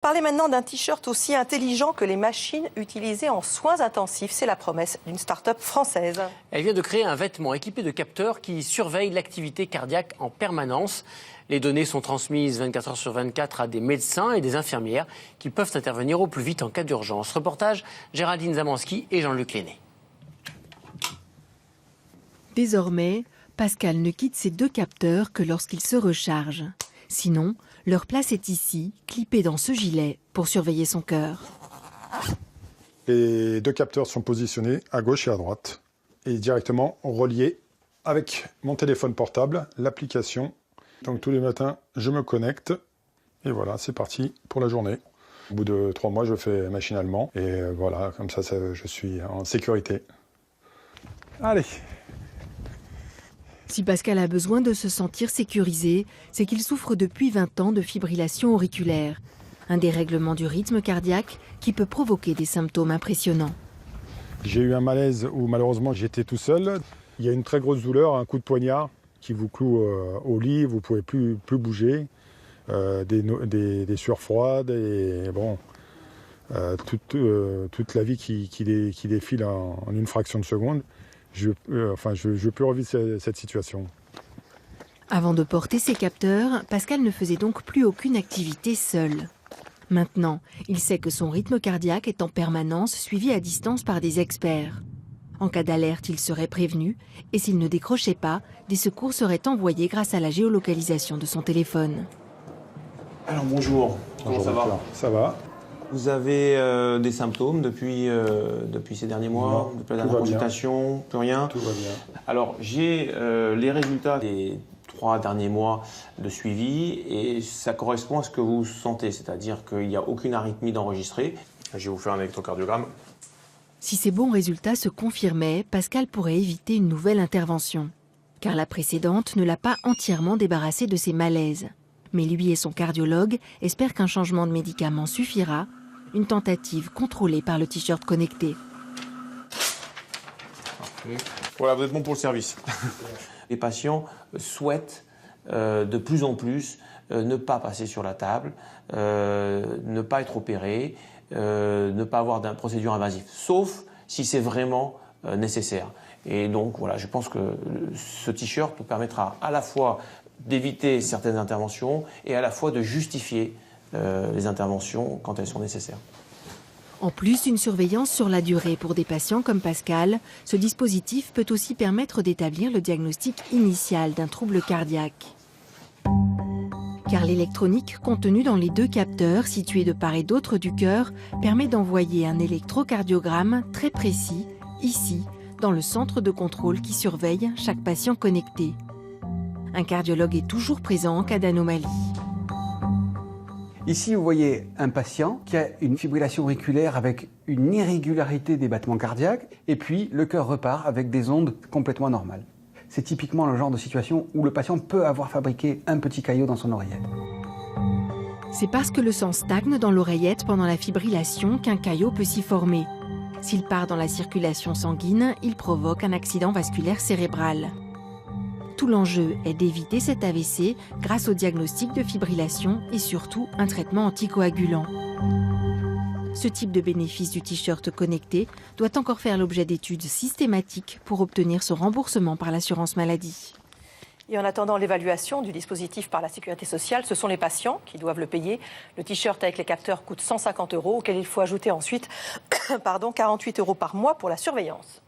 Parlez maintenant d'un t-shirt aussi intelligent que les machines utilisées en soins intensifs. C'est la promesse d'une start-up française. Elle vient de créer un vêtement équipé de capteurs qui surveillent l'activité cardiaque en permanence. Les données sont transmises 24 heures sur 24 à des médecins et des infirmières qui peuvent intervenir au plus vite en cas d'urgence. Reportage Géraldine Zamanski et Jean-Luc Lenné. Désormais, Pascal ne quitte ces deux capteurs que lorsqu'il se recharge. Sinon, leur place est ici, clippée dans ce gilet, pour surveiller son cœur. Les deux capteurs sont positionnés à gauche et à droite et directement reliés avec mon téléphone portable, l'application. Donc tous les matins, je me connecte et voilà, c'est parti pour la journée. Au bout de 3 mois, je fais machinalement et voilà, comme ça, je suis en sécurité. Allez! Si Pascal a besoin de se sentir sécurisé, c'est qu'il souffre depuis 20 ans de fibrillation auriculaire, un dérèglement du rythme cardiaque qui peut provoquer des symptômes impressionnants. J'ai eu un malaise où malheureusement j'étais tout seul. Il y a une très grosse douleur, un coup de poignard qui vous cloue au lit, vous ne pouvez plus bouger, des sueurs froides et bon, toute la vie qui défile en une fraction de seconde. Je peux revivre cette situation. Avant de porter ses capteurs, Pascal ne faisait donc plus aucune activité seul. Maintenant, il sait que son rythme cardiaque est en permanence suivi à distance par des experts. En cas d'alerte, il serait prévenu et s'il ne décrochait pas, des secours seraient envoyés grâce à la géolocalisation de son téléphone. Alors bonjour, comment ça va ? Ça va. Vous avez des symptômes depuis ces derniers mois, Non, depuis la dernière consultation, plus rien ? Tout va bien. Alors j'ai les résultats des 3 derniers mois de suivi et ça correspond à ce que vous sentez, c'est-à-dire qu'il n'y a aucune arythmie d'enregistrer. Je vais vous faire un électrocardiogramme. Si ces bons résultats se confirmaient, Pascal pourrait éviter une nouvelle intervention. Car la précédente ne l'a pas entièrement débarrassé de ses malaises. Mais lui et son cardiologue espèrent qu'un changement de médicament suffira, une tentative contrôlée par le t-shirt connecté. Voilà, vous êtes bon pour le service. Les patients souhaitent de plus en plus ne pas passer sur la table, ne pas être opérés, ne pas avoir de procédure invasive, sauf si c'est vraiment nécessaire. Et donc voilà, je pense que ce t-shirt nous permettra à la fois d'éviter certaines interventions et à la fois de justifier les interventions quand elles sont nécessaires. En plus d'une surveillance sur la durée pour des patients comme Pascal, ce dispositif peut aussi permettre d'établir le diagnostic initial d'un trouble cardiaque. Car l'électronique contenue dans les deux capteurs situés de part et d'autre du cœur permet d'envoyer un électrocardiogramme très précis, ici, dans le centre de contrôle qui surveille chaque patient connecté. Un cardiologue est toujours présent en cas d'anomalie. Ici, vous voyez un patient qui a une fibrillation auriculaire avec une irrégularité des battements cardiaques et puis le cœur repart avec des ondes complètement normales. C'est typiquement le genre de situation où le patient peut avoir fabriqué un petit caillot dans son oreillette. C'est parce que le sang stagne dans l'oreillette pendant la fibrillation qu'un caillot peut s'y former. S'il part dans la circulation sanguine, il provoque un accident vasculaire cérébral. Tout l'enjeu est d'éviter cet AVC grâce au diagnostic de fibrillation et surtout un traitement anticoagulant. Ce type de bénéfice du t-shirt connecté doit encore faire l'objet d'études systématiques pour obtenir son remboursement par l'assurance maladie. Et en attendant l'évaluation du dispositif par la Sécurité sociale, ce sont les patients qui doivent le payer. Le t-shirt avec les capteurs coûte 150 €, auquel il faut ajouter ensuite 48 € par mois pour la surveillance.